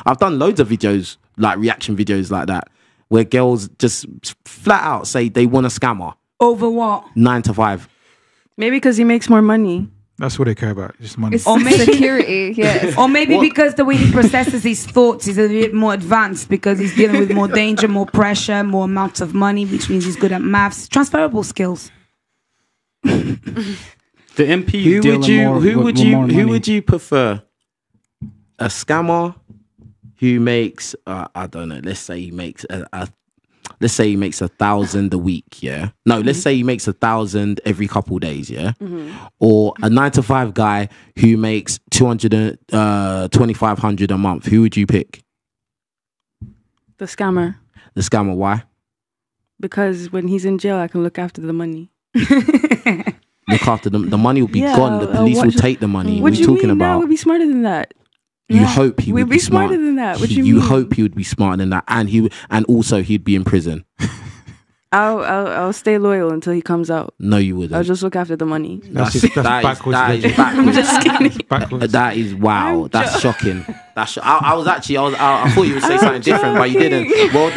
I've done loads of videos, like reaction videos like that, where girls just flat out say they want a scammer. Over what? 9 to 5. Maybe because he makes more money. That's what they care about, just money. Or maybe Security, yeah. Or maybe because the way he processes his thoughts is a bit more advanced because he's dealing with more danger, more pressure, more amounts of money, which means he's good at maths. Transferable skills. The MP. Who would you prefer? A scammer who makes I don't know. Let's say he makes let's say he makes 1,000 a week. Yeah. No. Let's say he makes 1,000 every couple days. Yeah. Or a 9 to 5 guy who makes 2,500 a month. Who would you pick? The scammer. The scammer. Why? Because when he's in jail, I can look after the money. Look after them. The money will be gone. The police will take the money. What are you talking about? No, we'd be smarter than that. You hope he would be smarter than that. What do you You mean? hope he would be smarter than that, and also he'd be in prison. I'll stay loyal until he comes out. No, you wouldn't. I'll just look after the money. That's backwards. I'm just kidding. Backwards. That is wow. That's shocking. I thought you would say something different, but you didn't. Well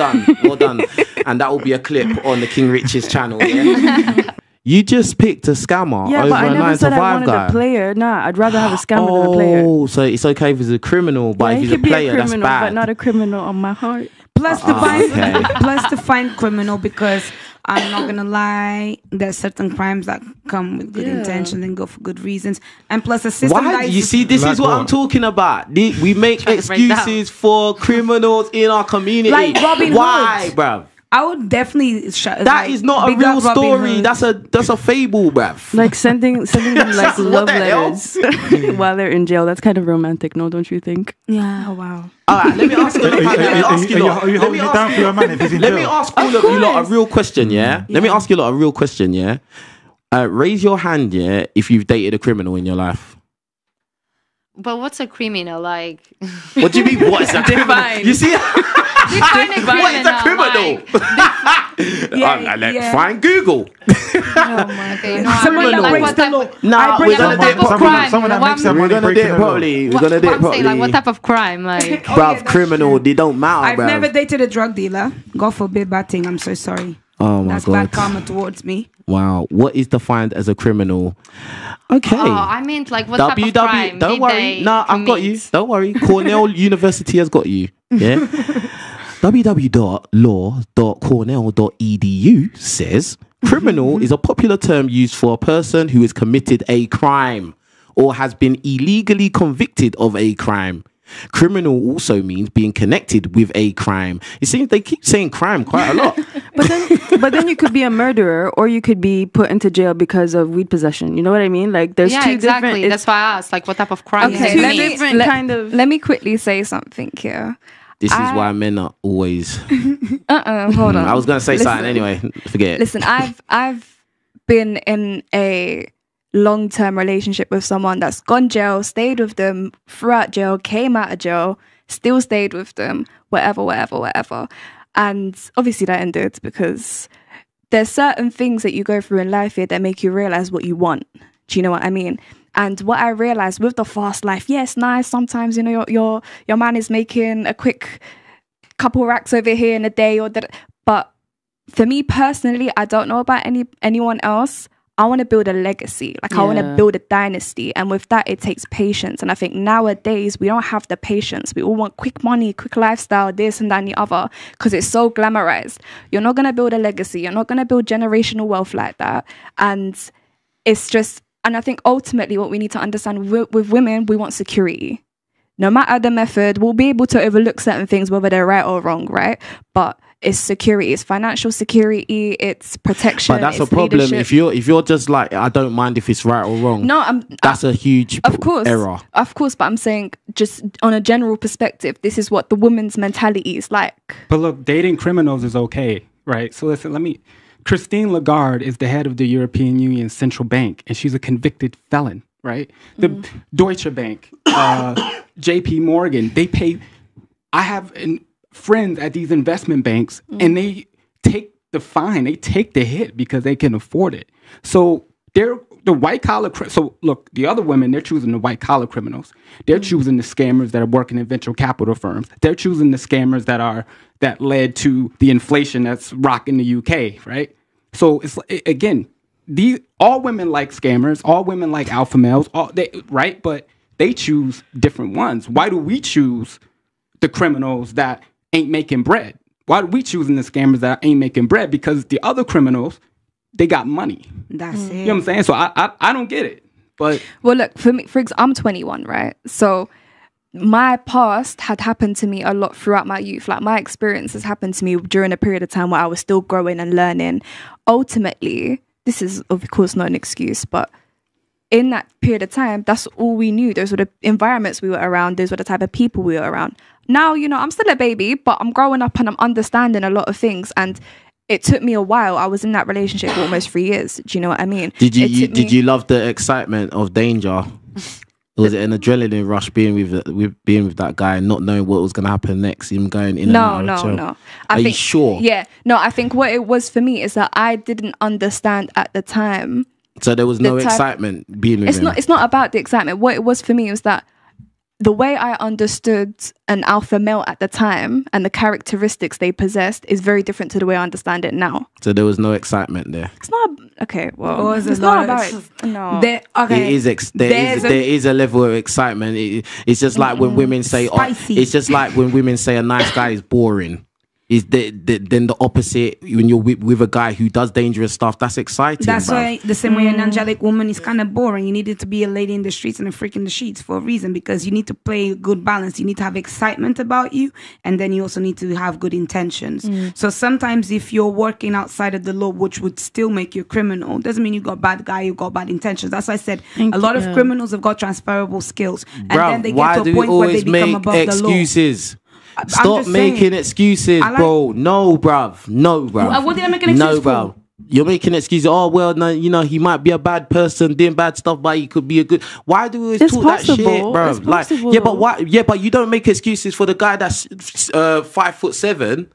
done. And that will be a clip on the King Richez channel. Yeah? You just picked a scammer over but I a never 9 to said 5 I wanted guy. a player. Nah, I'd rather have a scammer than a player. Oh, so it's okay if he's a criminal, but if he's he a could be player, a criminal, that's bad. but not a criminal on my heart. Plus define criminal, because I'm not gonna lie, there's certain crimes that come with good intention and go for good reasons, and plus a system. Why? You see, this is what I'm talking about. We make excuses for criminals in our community. Like Robin Why, Hood. bruv? I would definitely. That is not a real story. That's a fable, bruv. Like sending them like love the hell? letters while they're in jail. That's kind of romantic, no? Don't you think? Yeah. Oh, wow. All right, let me ask you. Are you holding it down for your man if he's in jail? Let me ask all of you lot a real question, yeah? Let me ask you lot a real question, yeah? Raise your hand, yeah, if you've dated a criminal in your life. But what's a criminal like? What do you mean? What is a criminal? You see? Define a criminal. What is a criminal? Find Google. Oh my God. Someone that breaks the law. Nah, we're gonna do it properly. Someone that makes that We're money gonna do breaking it the law. properly. We're gonna do it properly. Like, what type of crime? Like, Bruv, criminal, they don't matter, I've bruv. never dated a drug dealer. God forbid bad thing. I'm so sorry. Oh my That's God. bad karma towards me. Wow. What is defined as a criminal? Okay. oh, I meant like what type of crime? Don't did worry. they No, I've got you. commit? Don't worry. Cornell University has got you. Yeah. www.law.cornell.edu says criminal is a popular term used for a person who has committed a crime or has been illegally convicted of a crime. Criminal also means being connected with a crime. It seems they keep saying crime quite a lot. But then you could be a murderer, or you could be put into jail because of weed possession. You know what I mean? Like there's two exactly. different. That's why I asked, like, what type of crime? Okay, is two it? different kind of. Let me quickly say something here. This is why men are always... Hold on. I was going to say something anyway. Forget it. Listen, I've been in a long-term relationship with someone that's gone jail, stayed with them throughout jail, came out of jail, still stayed with them, whatever. And obviously that ended because there's certain things that you go through in life here that make you realize what you want. Do you know what I mean? And what I realized with the fast life, yes, nice. Sometimes, you know, your man is making a quick couple racks over here in a day, but for me personally, I don't know about anyone else. I want to build a legacy. Like I want to build a dynasty. And with that, it takes patience. And I think nowadays we don't have the patience. We all want quick money, quick lifestyle, this and that and the other, because it's so glamorized. You're not going to build a legacy. You're not going to build generational wealth like that. And it's just, and I think ultimately what we need to understand with women, we want security. No matter the method, we'll be able to overlook certain things, whether they're right or wrong, right? But it's security, it's financial security, it's protection. But that's it's a problem. leadership. If you're just like, I don't mind if it's right or wrong. No, that's a huge error. Of course, but I'm saying just on a general perspective, this is what the woman's mentality is like. But look, dating criminals is okay, right? So listen, Christine Lagarde is the head of the European Union Central Bank, and she's a convicted felon, right? The Deutsche Bank, JP Morgan, they pay. I have friends at these investment banks, and they take the fine, they take the hit because they can afford it. So they're the white collar. So look, the other women, they're choosing the white collar criminals. They're choosing the scammers that are working in venture capital firms. They're choosing the scammers that led to the inflation that's rocking the UK, right? So it's again, all women like scammers, all women like alpha males, right? But they choose different ones. Why do we choose the criminals that ain't making bread? Why are we choosing the scammers that ain't making bread? Because the other criminals, they got money. That's it. You know what I'm saying? So I don't get it. But well, look, for me, I'm 21, right? So my past had happened to me a lot throughout my youth. Like my experiences happened to me during a period of time where I was still growing and learning. Ultimately, this is of course not an excuse, but in that period of time, that's all we knew. Those were the environments we were around. Those were the type of people we were around. Now, you know, I'm still a baby, but I'm growing up and I'm understanding a lot of things. And it took me a while. I was in that relationship for almost 3 years. Do you know what I mean? Did you love the excitement of danger? Was it an adrenaline rush being with that guy and not knowing what was going to happen next? Him going in and out of jail? No. Are you sure? Yeah. No, I think what it was for me is that I didn't understand at the time. So there was no excitement being with him? It's not about the excitement. What it was for me was that the way I understood an alpha male at the time and the characteristics they possessed is very different to the way I understand it now. So there was no excitement there? It's not... Okay, well... It's not about... No. There is a level of excitement. It's just like when women say... it's just like when women say a nice guy is boring. Is then the opposite when you're with a guy who does dangerous stuff. That's exciting. That's why the same way an angelic woman is kind of boring. You needed to be a lady in the streets and a freak in the sheets for a reason, because you need to play a good balance. You need to have excitement about you, and then you also need to have good intentions. So sometimes if you're working outside of the law, which would still make you a criminal, doesn't mean you got bad guy, you got bad intentions. That's why I said a lot of criminals have got transferable skills, and then they get to a point where they become above excuses? the law. Stop making excuses, bro. No, bruv. What did I make an excuse for? You're making excuses. Oh, well, no, you know, he might be a bad person doing bad stuff, but he could be a good... Why do we always talk that shit, bro? Like, yeah, but why? Yeah, but you don't make excuses for the guy that's 5'7".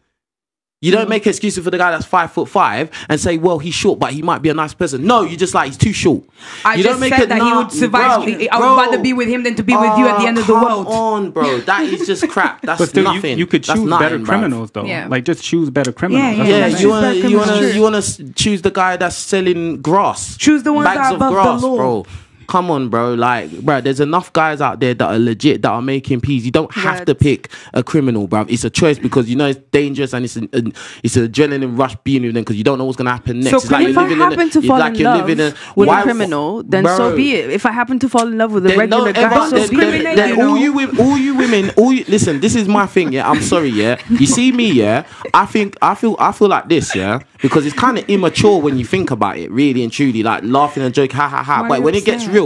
You don't make excuses for the guy that's 5'5" and say, well, he's short, but he might be a nice person. No, you just like, he's too short. I just said that he would survive. I would rather be with him than to be with you at the end of the world. Come on, bro. That is just crap. That's but still, nothing. You could choose better criminals, though. Yeah. Like, just choose better criminals. You want to choose the guy that's selling grass. Choose the ones that are above the law. Bro. Come on, bro. Like, bro, there's enough guys out there that are legit, that are making peas. You don't have to pick a criminal, bro. It's a choice because you know it's dangerous and it's an adrenaline rush being with them because you don't know what's gonna happen next. So it's like if I happen to fall in love with a criminal, then so be it. If I happen to fall in love with a regular guy, so be it. All you women, listen. This is my thing. Yeah, I'm sorry. Yeah, you see me. Yeah, I feel like this. Yeah, because it's kind of immature when you think about it, really and truly, like laughing and joking, ha ha ha. But when it gets real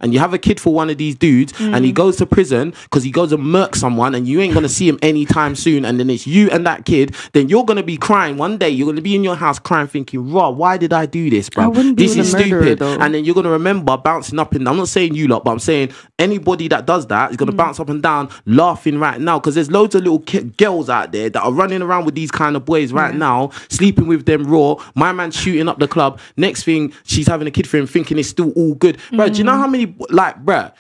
and you have a kid for one of these dudes and he goes to prison because he goes and murk someone and you ain't gonna see him anytime soon, and then it's you and that kid, then you're gonna be crying one day. You're gonna be in your house crying, thinking, "Raw, why did I do this, bro? This is stupid." And then you're gonna remember bouncing up and I'm not saying you lot, but I'm saying anybody that does that is gonna bounce up and down laughing right now because there's loads of little girls out there that are running around with these kind of boys right now, sleeping with them raw. My man's shooting up the club. Next thing, she's having a kid for him, thinking it's still all good, bro. Do you know how many, like, bruh,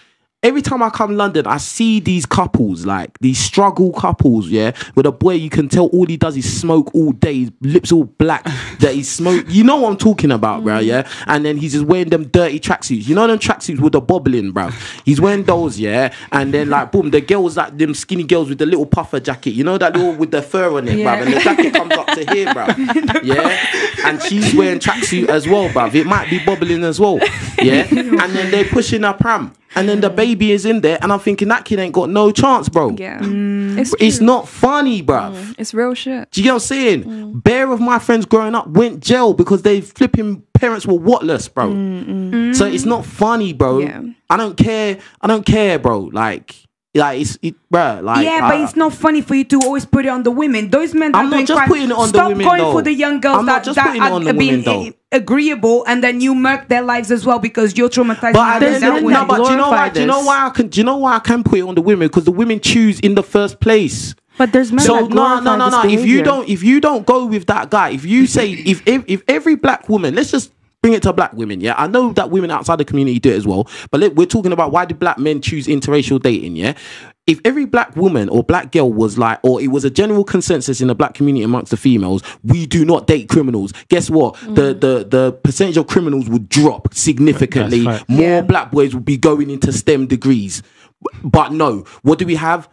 every time I come to London, I see these couples, like these struggle couples, yeah, with a boy you can tell all he does is smoke all day, his lips all black, that he smoke. You know what I'm talking about, bruh, yeah? And then he's just wearing them dirty tracksuits. You know them tracksuits with the bobbling, bruh? He's wearing those, yeah? And then, like, boom, the girls, like them skinny girls with the little puffer jacket. You know that little with the fur on it, bruv? And the jacket comes up to here, bruv. Yeah? And she's wearing tracksuit as well, bruv. It might be bobbling as well, yeah? And then they're pushing her pram. And then the baby is in there, and I'm thinking that kid ain't got no chance, bro. Yeah, it's not funny, bruv. It's real shit. Do you get what I'm saying? Bare of my friends growing up went jail because they flipping parents were whatless, bro. So it's not funny, bro. Yeah. I don't care, bro. Like bruh. Like, yeah, but it's not funny for you to always put it on the women. Those men that I'm not just putting it on the women. Stop going for the young girls that are being agreeable, and then you murk their lives as well because you're traumatized. But do you know why I can put it on the women? Because the women choose in the first place. But there's men that glorify this behavior. If you don't go with that guy, if you say if every black woman, let's just bring it to black women. Yeah, I know that women outside the community do it as well, but we're talking about why do black men choose interracial dating? Yeah, if every black woman or black girl was like, or it was a general consensus in the black community amongst the females, we do not date criminals. Guess what? The percentage of criminals would drop significantly. More black boys would be going into STEM degrees. But no, what do we have?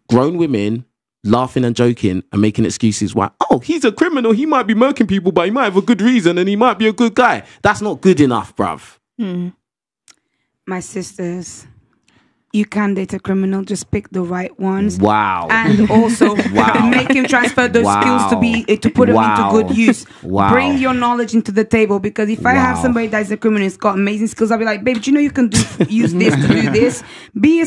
Grown women laughing and joking and making excuses why, oh, he's a criminal, he might be murking people, but he might have a good reason and he might be a good guy. That's not good enough, bruv. My sisters, you can date a criminal, just pick the right ones. Wow. And also make him transfer those skills to put them into good use. Bring your knowledge into the table, because if I have somebody that's a criminal and has got amazing skills, I'll be like, babe, do you know you can use this to do this? Be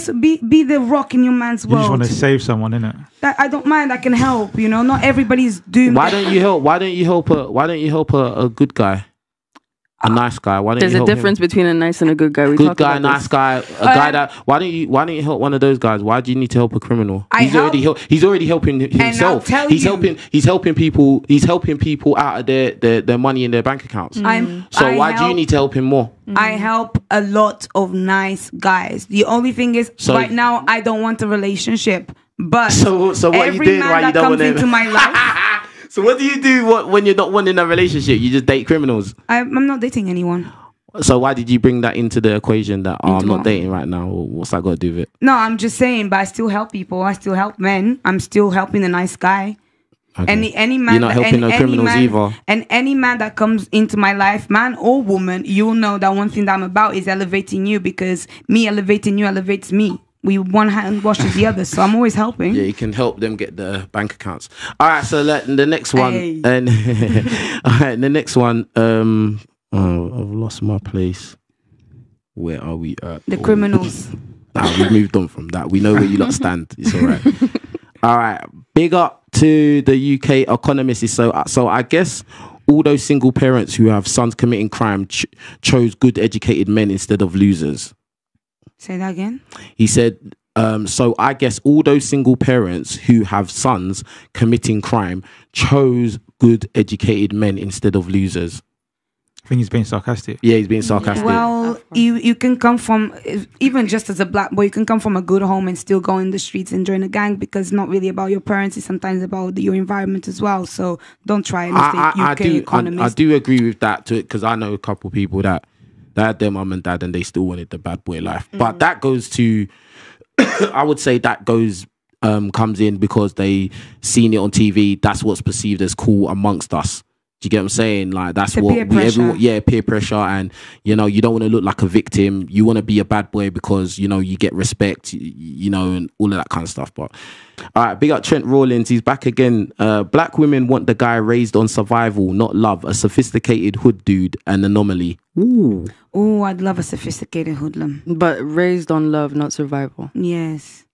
the rock in your man's world. You just want to save someone, innit? I don't mind, I can help, you know. Not everybody's doomed. Why don't you help a good guy? A nice guy. Why don't There's you help a difference between a nice and a good guy. Good guy, nice guy, a guy that. Why don't you help one of those guys? Why do you need to help a criminal? He's already helping himself. He's helping people. He's helping people out of their money in their bank accounts. Why do you need to help him more? I help a lot of nice guys. The only thing is, right now I don't want a relationship. But so what are you doing? Why you don't want into my life? So what do you do when you're not wanting a relationship? You just date criminals? I'm not dating anyone. So why did you bring that into the equation that I'm not dating right now? What's that got to do with it? No, I'm just saying, but I still help people. I still help men. I'm still helping the nice guy. Okay. Any man, you're not helping no criminals either. And any man that comes into my life, man or woman, you'll know that one thing that I'm about is elevating you, because me elevating you elevates me. We one hand washes the other, so I'm always helping. Yeah, you can help them get the bank accounts. All right, so the next one, and all right, the next one. I've lost my place. Where are we at? The criminals. We moved on from that. We know where you lot stand. It's all right. All right, big up to the UK economists. So I guess all those single parents who have sons committing crime chose good educated men instead of losers. Say that again. He said, so I guess all those single parents who have sons committing crime chose good educated men instead of losers. I think he's being sarcastic. Yeah, he's being sarcastic. Well, you can come from, even just as a black boy, you can come from a good home and still go in the streets and join a gang, because it's not really about your parents. It's sometimes about your environment as well. So don't try anything. I do agree with that too, because I know a couple of people that had their mum and dad and they still wanted the bad boy life. But that goes to, I would say that goes, comes in because they seen it on TV. That's what's perceived as cool amongst us. Do you get what I'm saying? Like, that's what peer pressure. And, you know, you don't want to look like a victim. You want to be a bad boy because, you know, you get respect, you know, and all of that kind of stuff. But all right, big up Trent Rawlins. He's back again. Black women want the guy raised on survival, not love. A sophisticated hood dude, an anomaly. Ooh. Oh, I'd love a sophisticated hoodlum. But raised on love, not survival. Yes.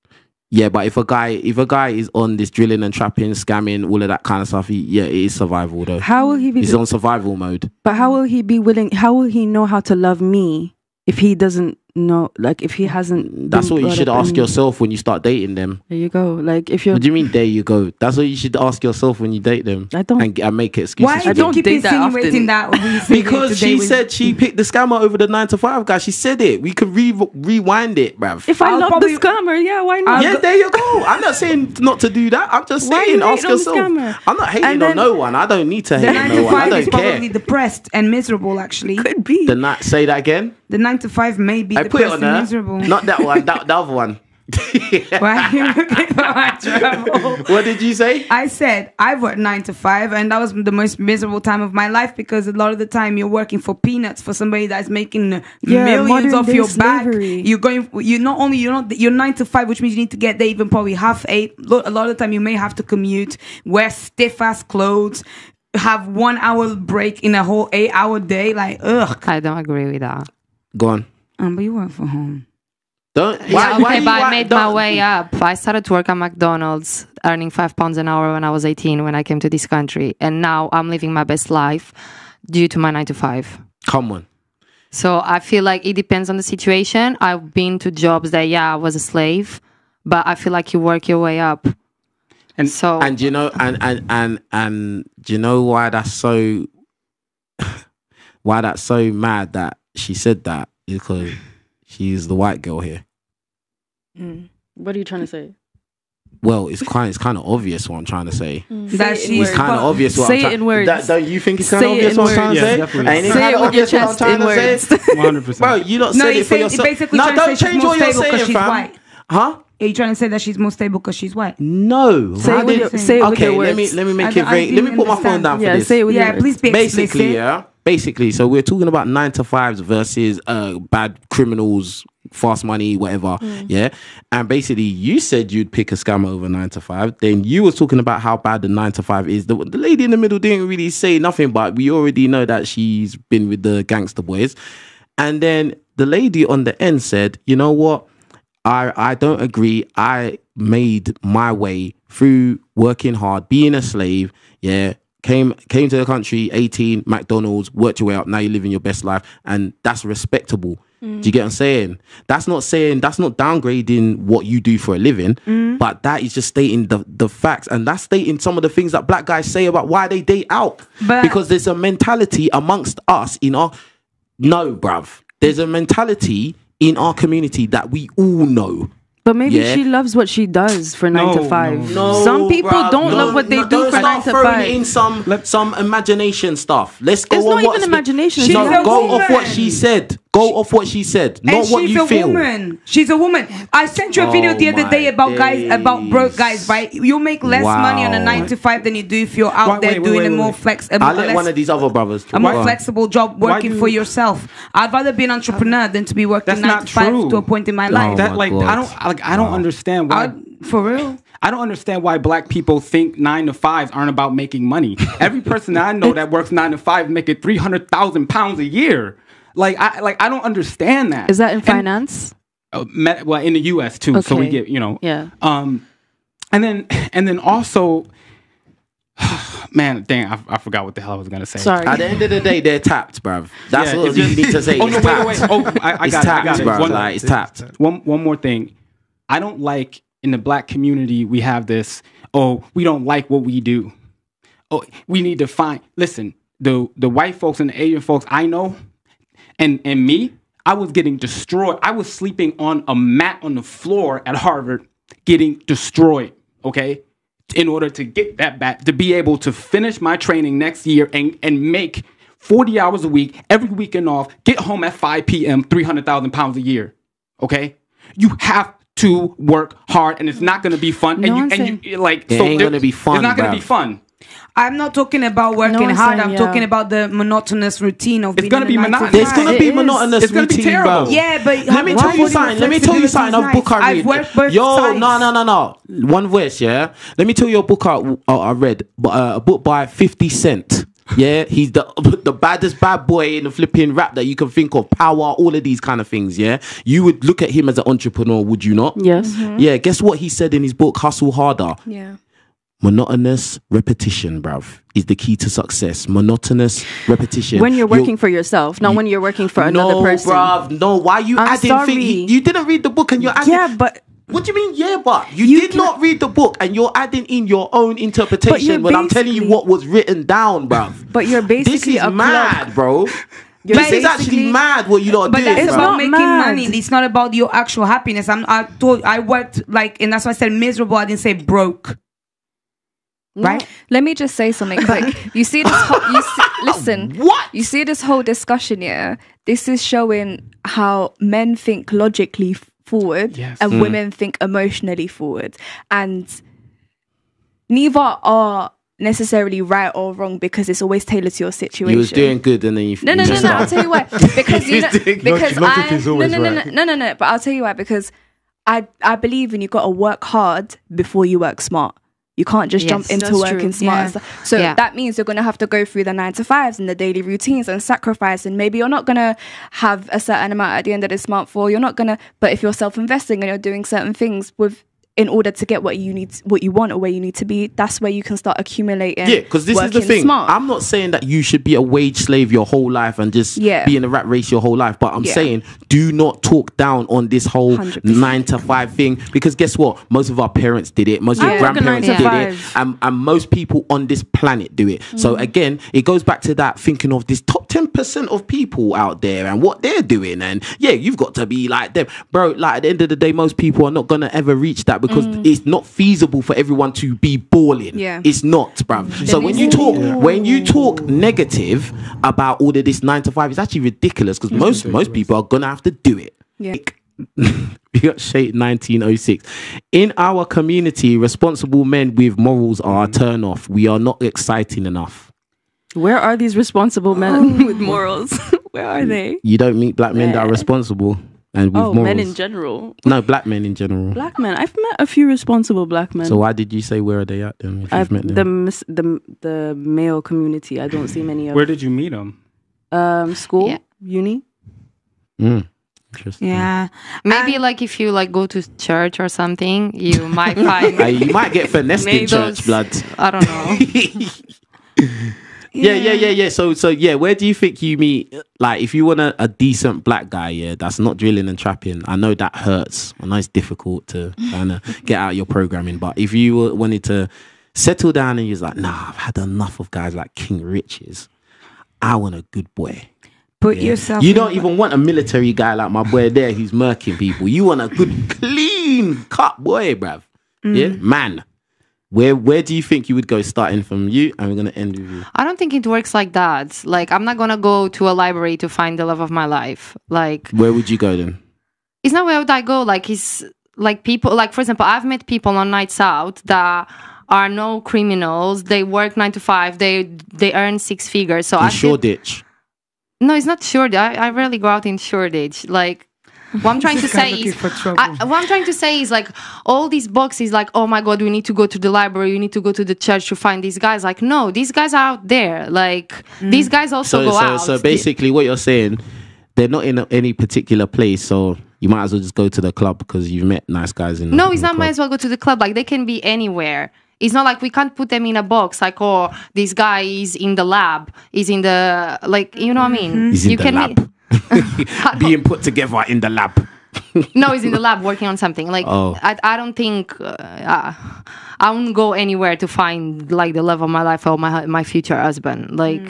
Yeah, but if a guy is on this drilling and trapping, scamming, all of that kind of stuff, it is survival though. How will he be? He's on survival mode. But how will he be willing? How will he know how to love me if he doesn't know? Like, if he hasn't. That's what you should ask yourself when you start dating them. There you go. Like, if you're. What do you mean? There you go. That's what you should ask yourself when you date them. I don't. And make excuses. Why do you keep insinuating that? Because she said she picked the scammer over the 9-to-5 guy. She said it. We could rewind it, bruv. If I love the scammer, yeah, why not? Yeah, there you go. I'm not saying not to do that. I'm just saying ask yourself. I'm not hating on no one. I don't need to hate on no one. I don't care. Probably depressed and miserable. Actually, could be. Say that again. The 9-to-5 may be depressed and miserable. Not that one. The other one. Why are you looking for my trouble? What did you say? I said I worked 9-to-5, and that was the most miserable time of my life, because a lot of the time you're working for peanuts for somebody that's making millions off your back. You're 9-to-5, which means you need to get there even probably 8:30. A lot of the time you may have to commute, wear stiff ass clothes, have 1 hour break in a whole 8-hour day. Like, ugh. I don't agree with that. Go on. But you work for home. I made my way up. I started to work at McDonald's, earning £5 an hour when I was 18 when I came to this country, and now I'm living my best life due to my 9-to-5. Come on. So I feel like it depends on the situation. I've been to jobs that I was a slave, but I feel like you work your way up. And so, and you know, and do you know why that's so? why that's so mad that she said that is because she's the white girl here. What are you trying to say? Well, it's kind of obvious what I'm trying to say. That It's kind of obvious what Say I'm it in words. Don't you think it's kind of Say it obvious in what I'm trying to words. say? Yeah, definitely. Ain't it Say kind it of with your obvious what I'm chest trying in to words. say? 100%. Bro, you lot No, said you it for say yourself. basically No, trying to don't say she's change more what you're stable because saying, she's fam. white. Huh? Are you trying to say that she's more stable because she's white? No. Say How it with did- your- say it with okay, your let words. me make I it very. Let me didn't put my phone understand. down for Yeah, this. say it with your Yeah, words. please be Basically, explicit. yeah. Basically, so we're talking about 9 to 5s versus bad criminals, fast money, whatever. Yeah. And basically, you said you'd pick a scammer over 9 to 5. Then you was talking about how bad the 9 to 5 is. The lady in the middle didn't really say nothing, but we already know that she's been with the gangster boys. And then the lady on the end said, you know what? I don't agree. I made my way through working hard, being a slave. Yeah. Came to the country, 18, McDonald's, worked your way up. Now you're living your best life. And that's respectable. Do you get what I'm saying? That's not downgrading what you do for a living, but that is just stating the facts. And that's stating some of the things that black guys say about why they date out. Because there's a mentality amongst us no, bruv. There's a mentality in our community that we all know. But maybe Yeah. she loves what she does for 9 to 5. No, Some people bruv, don't love what they do for 9 to Don't 5. in some imagination stuff. Let's go It's on not what's even been- imagination. She's No, a go off what woman. she said. Go off what she said, not And what she's you a feel. woman. She's a woman. I sent you a video the other day about broke guys, right? You make less money on a 9 to 5 than you do if you're out there doing a more flexible. I'll let one of these other brothers talk. A more Go on. flexible job working for yourself. I'd rather be an entrepreneur than to be working That's 9 not to 5 true. to a point in my life. That my like God. I don't understand why. For real. I don't understand why black people think 9 to 5s aren't about making money. Every person that I know that works 9 to 5 making £300,000 a year. I don't understand that. Is that in finance? Well, in the U.S. too. So we Okay. get Yeah. and then also, man, dang, I forgot what the hell I was gonna say. Sorry. At the end of the day, they're tapped, bruv. That's Yeah, all it's you just- need to say. Oh no, It's wait. tapped. Oh, I It's got it. I tapped, got it. bruv. It's tapped. One more thing. I don't like in the black community we have this. Oh, we don't like what we do. Oh, we need to find. Listen, the white folks and the Asian folks I know, and me, I was getting destroyed. I was sleeping on a mat on the floor at Harvard, getting destroyed. Okay, in order to get that back, to be able to finish my training next year and make 40 hours a week, every weekend off, get home at 5 p.m., £300,000 a year. Okay, you have to work hard, and it's not going to be fun. No, and you like, It ain't gonna be fun, It's not going to bruv. be fun. I'm not talking about working one's hard. saying, I'm yeah. talking about the monotonous routine of being gonna in be a 9 to monotonous. There's 5. gonna It be is. monotonous It's gonna be routine, terrible. bro. Yeah, but Let me tell you something. Let me tell you something. Of book I read. I've worked both Yo, sides. no. One voice, yeah. Let me tell you a book I read, a book by 50 Cent. Yeah, he's the baddest bad boy in the flipping rap that you can think of. Power, all of these kind of things. Yeah, you would look at him as an entrepreneur, would you not? Yes. Yeah. Guess what he said in his book, Hustle Harder. Yeah. Monotonous repetition, bruv, is the key to success. Monotonous repetition. When you're working for yourself, not when you're working for another person. No, bruv. No, why are you I'm adding sorry. things? You didn't read the book and you're adding. Yeah, but What do you mean, yeah, but? You did not read the book and you're adding in your own interpretation when I'm telling you basically- what was written down, bruv. but you're This basically is a mad, clock. bro. You're This is actually basically- mad what you lot are But doing, that's bruv. about not making mad. money. It's not about your actual happiness. I worked and that's why I said miserable. I didn't say broke. Right? Let me just say something quick. You see this listen. What? You see this whole discussion here? This is showing how men think logically forward and women think emotionally forward. And neither are necessarily right or wrong because it's always tailored to your situation. You was doing good and then you No. messed I'll up. tell you why. Because you know, because Logic is always right. no. But I'll tell you why. Because I believe in you got to work hard before you work smart. You can't just jump into that's working true. smart. Yeah. And stuff. So Yeah. that means you're going to have to go through the 9 to 5s and the daily routines and sacrifice. And maybe you're not going to have a certain amount at the end of this month, or you're not going to. But if you're self-investing and you're doing certain things with in order to get what you need, what you want, or where you need to be, that's where you can start accumulating. Yeah, because this is the thing. Smart. I'm not saying that you should be a wage slave your whole life and just be in a rat race your whole life, but I'm saying do not talk down on this whole 100%. 9-to-5 thing, because guess what? Most of our parents did it. Most of your grandparents did it, and most people on this planet do it. So again, it goes back to that thinking of this top 10% of people out there and what they're doing, and you've got to be like them, bro. Like at the end of the day, most people are not gonna ever reach that because it's not feasible for everyone to be balling. It's not, bruv. So when you talk negative about all of this 9-to-5, it's actually ridiculous because most people are gonna have to do it. We got Shade 1906. In our community, responsible men with morals are a turn off. We are not exciting enough. Where are these responsible men with morals? Where are they? You don't meet black men that are responsible and with morals. Men in general. No, black men in general. Black men. I've met a few responsible black men. So why did you say where are they at then? If you've met them? The male community. I don't see many of. Where did you meet them? School, uni. Interesting. Yeah, maybe like if you like go to church or something, you might find you might get finessed in church, blood. I don't know. Yeah. So where do you think you meet? Like, if you want a decent black guy, that's not drilling and trapping. I know that hurts. I know it's difficult to kind of get out your programming, but if you wanted to settle down and you're like, nah, I've had enough of guys like King Richez. I want a good boy. Put yourself. You don't even want a military guy like my boy there who's murking people. You want a good, clean cut boy, bruv. Yeah, man. Where do you think you would go, starting from you, and we're gonna end with you? I don't think it works like that. Like, I'm not gonna go to a library to find the love of my life. Like, where would you go then? It's not where would I go. Like, it's like people. Like, for example, I've met people on nights out that are no criminals. They work 9 to 5. They earn 6 figures. So in Shoreditch. No, it's not Shoreditch. I rarely go out in Shoreditch. Like, what I'm trying to say is, like, all these boxes, like, oh my God, we need to go to the library, we need to go to the church to find these guys. Like, no, these guys are out there. Like, these guys also go out. So basically, what you're saying, they're not in any particular place. So you might as well just go to the club because you've met nice guys in. No, it's in not. Might as well go to the club. Like, they can be anywhere. It's not like we can't put them in a box. Like, oh, this guy is in the lab. He's in the, like, you know what I mean? He's in the lab. Being put together in the lab. No, he's in the lab working on something. Like, I don't think I won't go anywhere to find like the love of my life or my future husband. Like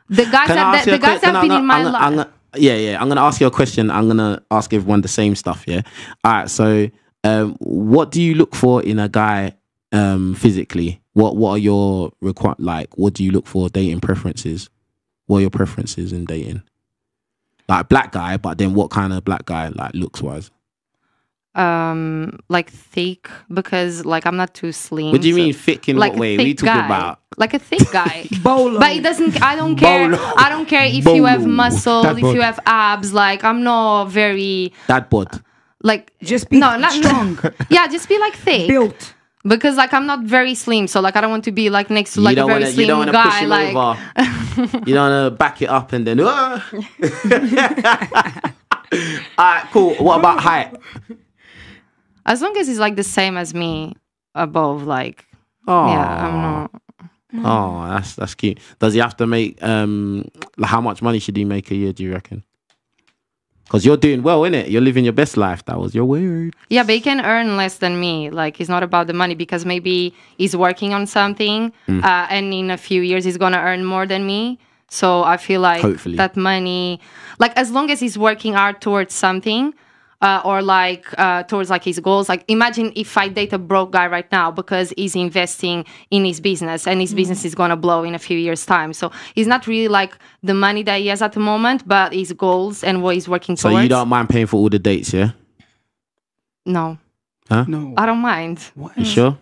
the guys that have been in my life. I'm gonna ask you a question. I'm gonna ask everyone the same stuff. Yeah. All right. So, what do you look for in a guy physically? What are your what do you look for dating preferences? What are your preferences in dating? Like, black guy, but then what kind of black guy, like, looks wise? Like thick, because like I'm not too slim. What do you mean thick in like what way? What are you talking about? Like a thick guy. Bolo. But it doesn't, I don't care. I don't care if you have muscle, if you have abs. Like, I'm not very... Dad bod. Like... Just be strong. Yeah, just be like thick. Built. Because like I'm not very slim, so like I don't want to be like next to like a very slim you don't guy. Push him like over. You don't want to back it up and then. Alright, cool. What about height? As long as he's like the same as me, above, like. Yeah, I'm not. Oh, that's cute. Does he have to make how much money should he make a year, do you reckon? Because you're doing well, innit? You're living your best life. That was your word. Yeah, but he can earn less than me. Like, it's not about the money, because maybe he's working on something and in a few years he's going to earn more than me. So I feel like hopefully that money, like as long as he's working hard towards something, or like towards like his goals. Like, imagine if I date a broke guy right now because he's investing in his business and his business is going to blow in a few years' time. So it's not really like the money that he has at the moment, but his goals and what he's working towards. So you don't mind paying for all the dates, yeah? No. Huh? No. I don't mind. What? You sure?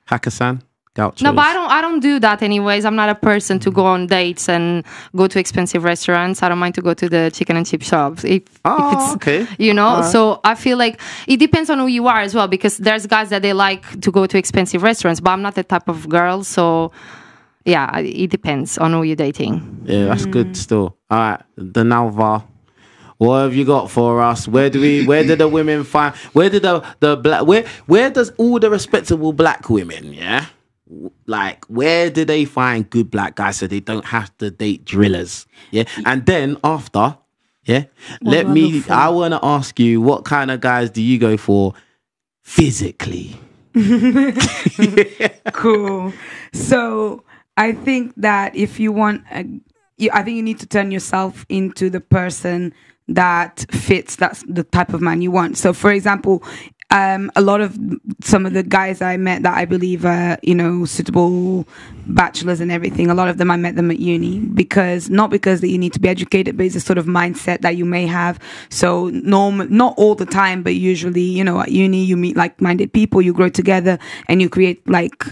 Hakkasan? Gauchos. No, but I don't do that anyways. I'm not a person to go on dates and go to expensive restaurants. I don't mind to go to the chicken and chip shops if it's okay. You know. So I feel like it depends on who you are as well, because there's guys that they like to go to expensive restaurants, but I'm not that type of girl. So yeah, it depends on who you're dating. Yeah, that's good still. All right, the Nalva. What have you got for us? Where do the women find? Where do the black? Where does all the respectable black women? Yeah, like where do they find good black guys so they don't have to date drillers? Yeah, and then after, yeah, I want to ask you, what kind of guys do you go for physically? Cool. So I think that if you want, I think you need to turn yourself into the person that fits. That's the type of man you want. So, for example, some of the guys I met that I believe are, suitable bachelors and everything, a lot of them, I met them at uni not because that you need to be educated, but it's a sort of mindset that you may have. So not all the time, but usually, at uni, you meet like-minded people, you grow together and you create like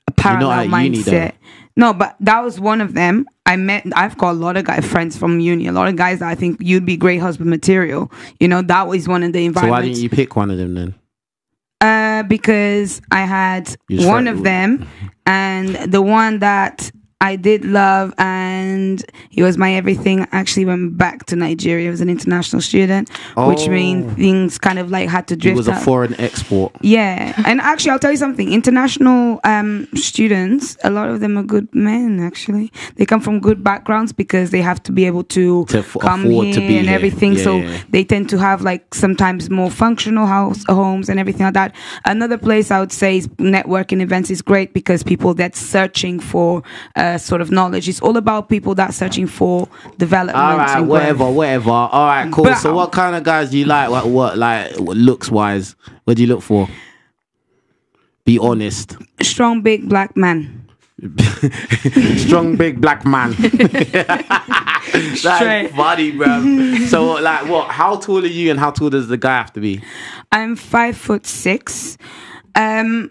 a parallel mindset. No, but that was one of them. I've got a lot of friends from uni, a lot of guys that I think you'd be great husband material. That was one of the environments. So why didn't you pick one of them then? Because I had one of them, and the one that I did love, and he was my everything. Actually, went back to Nigeria. He was an international student, which means things kind of like had to drift. He was a foreign export. Yeah, and actually, I'll tell you something. International students, a lot of them are good men. Actually, they come from good backgrounds because they have to be able to come here and everything. Yeah, so they tend to have like sometimes more functional homes and everything like that. Another place I would say is networking events is great because people that's searching for sort of knowledge. It's all about people that's searching for development. All right, whatever. All right, cool. So what kind of guys do you like? What looks wise? What do you look for? Be honest. Strong, big black man. Strong, big black man. That's funny, bro. So like what? How tall are you and how tall does the guy have to be? I'm 5'6". I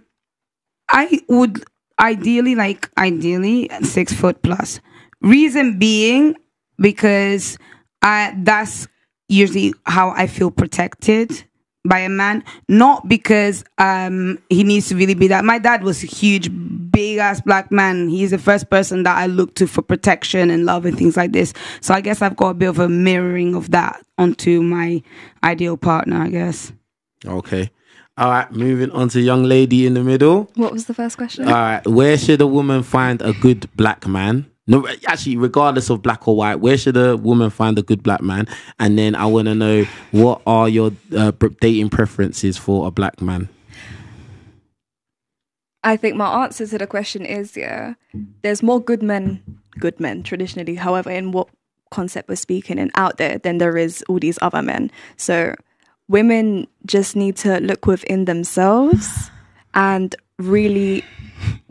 would ideally 6 foot plus. Reason being because that's usually how I feel protected by a man, not because he needs to really be that. My dad was a huge, big ass black man. He's the first person that I look to for protection and love and things like this. So I guess I've got a bit of a mirroring of that onto my ideal partner, I guess. Okay. All right, moving on to young lady in the middle. What was the first question? All right, where should a woman find a good black man? No, actually, regardless of black or white, where should a woman find a good black man? And then I want to know, what are your dating preferences for a black man? I think my answer to the question is, there's more good men traditionally, however, in what concept we're speaking and out there, than there is all these other men. So women just need to look within themselves and really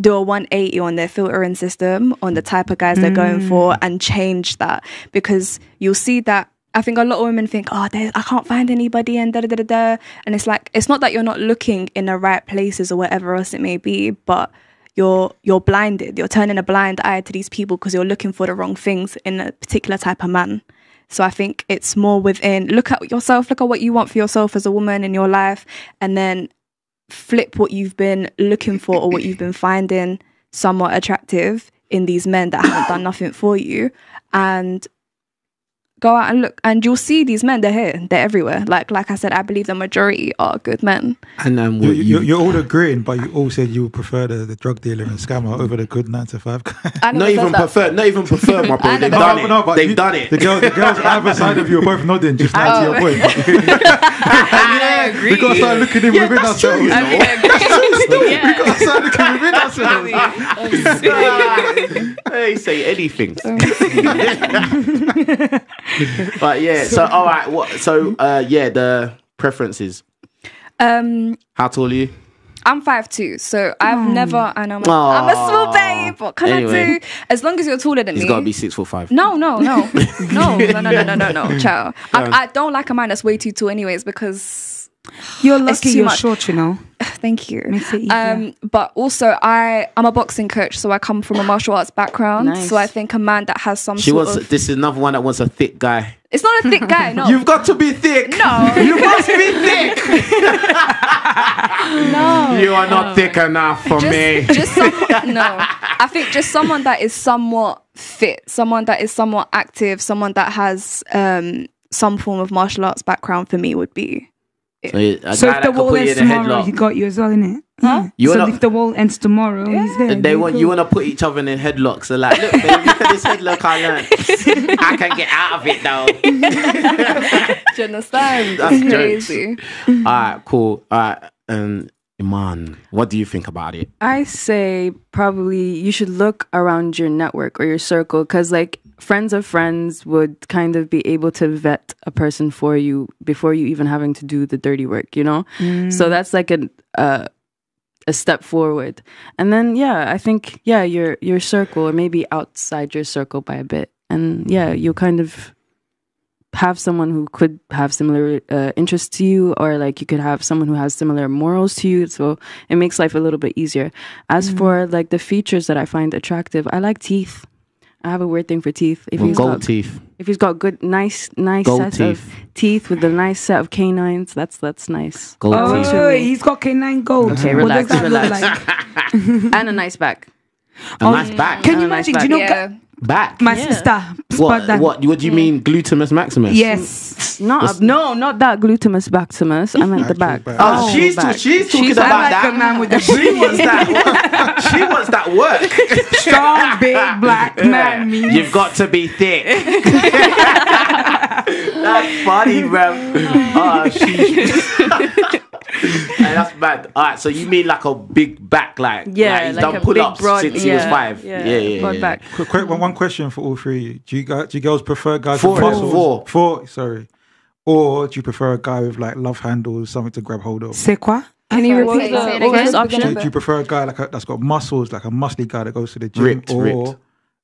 do a 180 on their filtering system, on the type of guys they're going for, and change that. Because you'll see that, I think a lot of women think, I can't find anybody and da-da-da-da-da. And it's like, it's not that you're not looking in the right places or whatever else it may be, but you're blinded. You're turning a blind eye to these people because you're looking for the wrong things in a particular type of man. So I think it's more within, look at yourself, look at what you want for yourself as a woman in your life, and then flip what you've been looking for or what you've been finding somewhat attractive in these men that haven't done nothing for you, and go out and look, and you'll see these men. They're here, they're everywhere. Like I said, I believe the majority are good men. And then you're all agreeing, but you all said you would prefer the drug dealer and scammer over the good 9-to-5 guy. Not even prefer, my boy. They've done it. No, they've done it. The girls either side of you are both nodding, just like to your point. I agree. We gotta start looking within ourselves. We gotta start looking within ourselves. They say anything. But yeah, so all right, the preferences. How tall are you? I'm 5'2", so I've never, and I'm a small babe. What can I do? As long as you're taller than me. He's got to be 6'5". No, child. I don't like a man that's way too tall, anyways, because you're lucky you're short, you know. Thank you. But also, I'm a boxing coach, so I come from a martial arts background. Nice. So I think a man that has some this is another one that wants a thick guy. It's not a thick guy, no. You've got to be thick. No. You must be thick. No. You are not thick enough for me. I think just someone that is somewhat fit, someone that is somewhat active, someone that has some form of martial arts background for me would be. So if the wall ends tomorrow, he got you as well, innit? Huh? So if the wall ends tomorrow, he's there. And you want to put each other in headlocks. So like, look, babe, look at this headlock I learned. I can get out of it though. Do you understand? That's crazy. All right, cool. All right, Iman, what do you think about it? I say probably you should look around your network or your circle, because like friends of friends would kind of be able to vet a person for you before you even having to do the dirty work, you know? So that's like a step forward. And then, I think, your circle, or maybe outside your circle by a bit. And you'll kind of have someone who could have similar interests to you, or like you could have someone who has similar morals to you. So it makes life a little bit easier. As for like the features that I find attractive, I like teeth. I have a weird thing for teeth. If teeth. If he's got good, nice gold set of teeth with a nice set of canines, that's nice. Gold teeth. Oh, he's got canine gold. Okay, relax. What does that look like? And a nice back. Nice back. Can you imagine? Do you know? Back. My sister. What do you mean, gluteus maximus? Yes. Not that gluteus maximus. I meant the back. She's talking about that. A man with the she wants that. She wants that work. Strong, big black man. Means. You've got to be thick. That's funny, bro. Hey, that's bad. All right, so you mean like a big back, like he's like done pull-ups since he was 5. Broad back. One question for all three: Do you girls prefer guys Four. with muscles? Four. Sorry. Or do you prefer a guy with like love handles, something to grab hold of? C'est quoi? Can you repeat the option? Do you prefer a guy that's got muscles, like a muscly guy that goes to the gym, Ripped.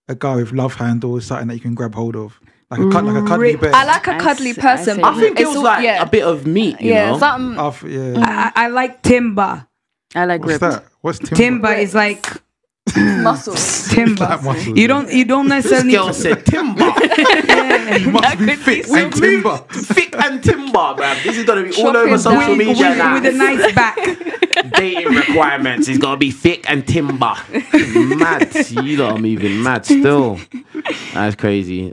a guy with love handles, something that you can grab hold of? Like a cuddly bear. I like a cuddly person. I think it was like a bit of meat, you know? Something. I like timber. I like What's ripped. that? What's timber? Timber is like muscles. Timber. Like muscles, You don't necessarily. This girl said timber. It must be thick and timber. Thick and timber, man. This is gonna be all over social media now. With a nice back. Dating requirements. He's gotta be thick and timber. Mad. You lot are moving mad still. That's crazy.